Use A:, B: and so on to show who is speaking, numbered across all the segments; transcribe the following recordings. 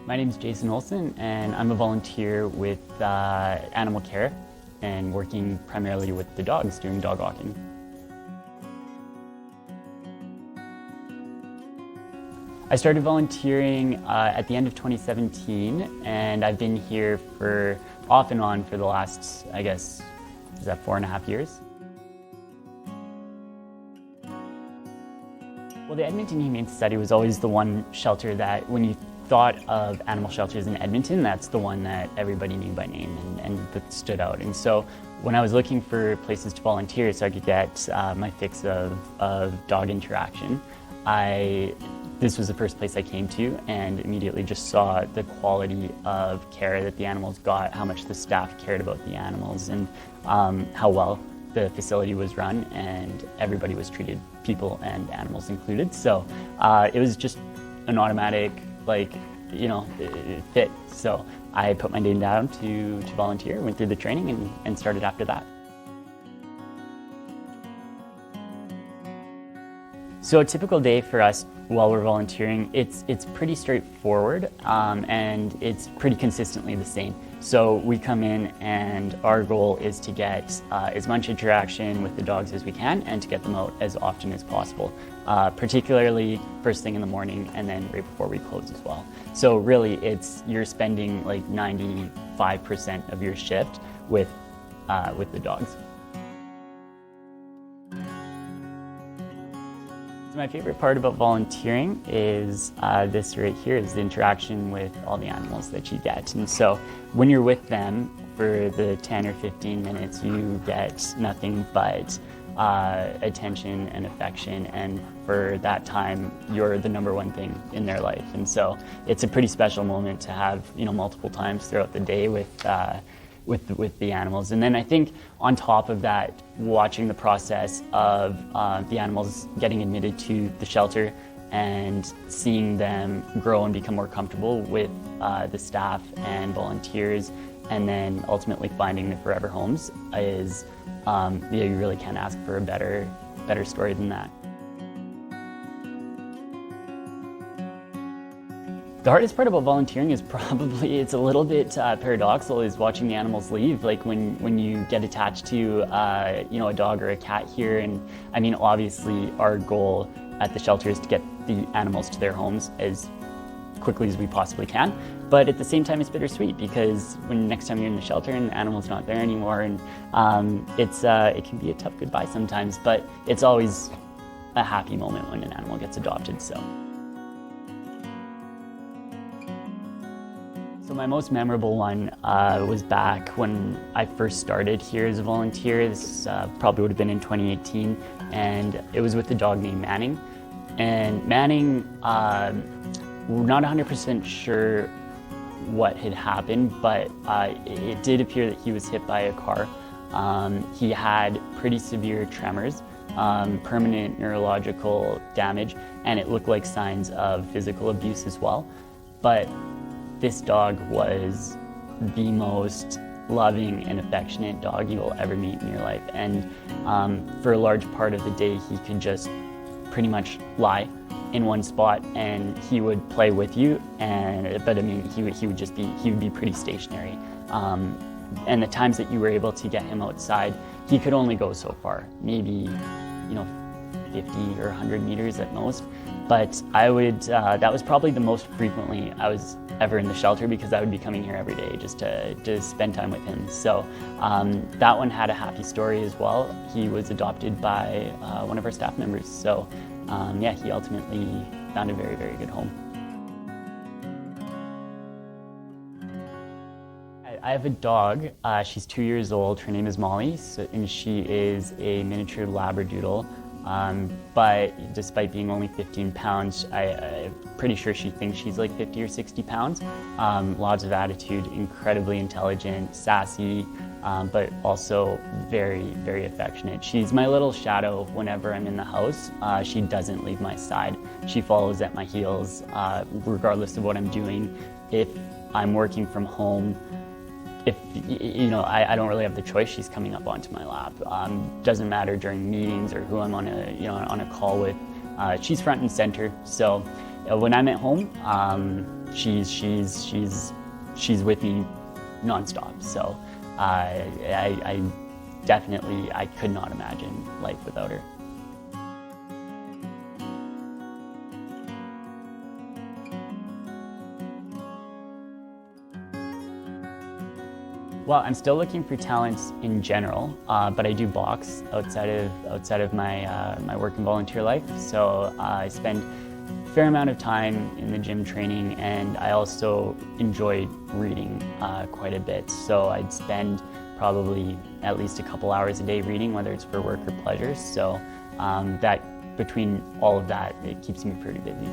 A: My name is Jason Olson, and I'm a volunteer with animal care and working primarily with the dogs, doing dog walking. I started volunteering at the end of 2017, and I've been here for off and on for the last, I guess, is that 4.5 years? Well, the Edmonton Humane Society was always the one shelter that, when you thought of animal shelters in Edmonton, that's the one that everybody knew by name and that stood out. And so when I was looking for places to volunteer so I could get my fix of dog interaction, this was the first place I came to and immediately just saw the quality of care that the animals got, how much the staff cared about the animals, and how well the facility was run, and everybody was treated, people and animals included. So it was just an automatic, it fit. So I put my name down to volunteer, went through the training and started after that. So a typical day for us while we're volunteering, it's pretty straightforward and it's pretty consistently the same. So we come in and our goal is to get as much interaction with the dogs as we can and to get them out as often as possible, particularly first thing in the morning and then right before we close as well. So really you're spending like 95% of your shift with the dogs. So my favorite part about volunteering is this right here, is the interaction with all the animals that you get. And so when you're with them for the 10 or 15 minutes, you get nothing but attention and affection, and for that time, you're the #1 thing in their life. And so it's a pretty special moment to have, multiple times throughout the day with the animals. And then I think on top of that, watching the process of the animals getting admitted to the shelter and seeing them grow and become more comfortable with the staff and volunteers, and then ultimately finding their forever homes is, you really can't ask for a better story than that. The hardest part about volunteering is probably, it's a little bit paradoxical, is watching the animals leave. Like when you get attached to a dog or a cat here, and I mean, obviously our goal at the shelter is to get the animals to their homes as quickly as we possibly can. But at the same time, it's bittersweet, because when next time you're in the shelter and the animal's not there anymore, and it can be a tough goodbye sometimes, but it's always a happy moment when an animal gets adopted. So my most memorable one was back when I first started here as a volunteer. This probably would have been in 2018, and it was with a dog named Manning. And Manning, we're not 100% sure what had happened, but it did appear that he was hit by a car. He had pretty severe tremors, permanent neurological damage, and it looked like signs of physical abuse as well. But this dog was the most loving and affectionate dog you will ever meet in your life. And for a large part of the day, he could just pretty much lie in one spot and he would play with you. But I mean, he would be pretty stationary. And the times that you were able to get him outside, he could only go so far, maybe 50 or 100 meters at most. But that was probably the most frequently I was ever in the shelter, because I would be coming here every day just to spend time with him. So that one had a happy story as well. He was adopted by one of our staff members. So he ultimately found a very, very good home. I have a dog. She's 2 years old. Her name is Molly, and she is a miniature Labradoodle. But despite being only 15 pounds, I'm pretty sure she thinks she's like 50 or 60 pounds. Lots of attitude, incredibly intelligent, sassy, but also very, very affectionate. She's my little shadow whenever I'm in the house. She doesn't leave my side. She follows at my heels, regardless of what I'm doing. If I'm working from home, I don't really have the choice, she's coming up onto my lap. Doesn't matter during meetings or who I'm on a call with. She's front and center. So when I'm at home, she's with me nonstop. So I definitely, I could not imagine life without her. Well, I'm still looking for talents in general, but I do box outside of my my work and volunteer life. So I spend a fair amount of time in the gym training, and I also enjoy reading quite a bit. So I'd spend probably at least a couple hours a day reading, whether it's for work or pleasure. So that between all of that, it keeps me pretty busy.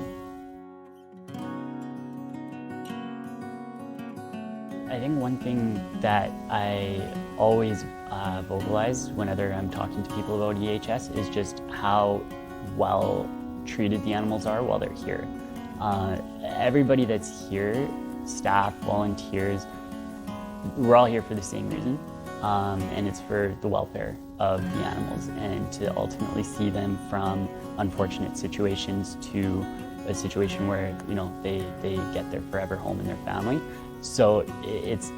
A: I think one thing that I always vocalize whenever I'm talking to people about EHS is just how well treated the animals are while they're here. Everybody that's here, staff, volunteers, we're all here for the same reason, and it's for the welfare of the animals and to ultimately see them from unfortunate situations to a situation where, you know, they get their forever home in their family. So it's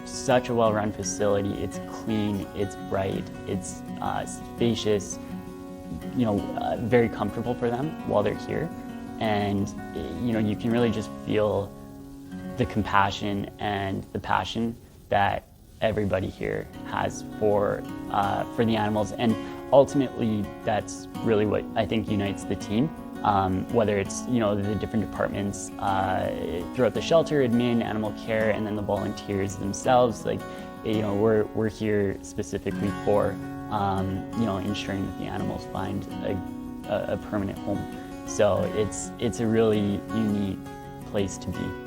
A: such a well-run facility. It's clean, it's bright, it's spacious, you know, very comfortable for them while they're here. And, you know, you can really just feel the compassion and the passion that everybody here has for the animals. And ultimately, that's really what I think unites the team. Whether it's, you know, the different departments throughout the shelter, admin, animal care, and then the volunteers themselves. Like, you know, we're here specifically for, you know, ensuring that the animals find a permanent home. So it's a really unique place to be.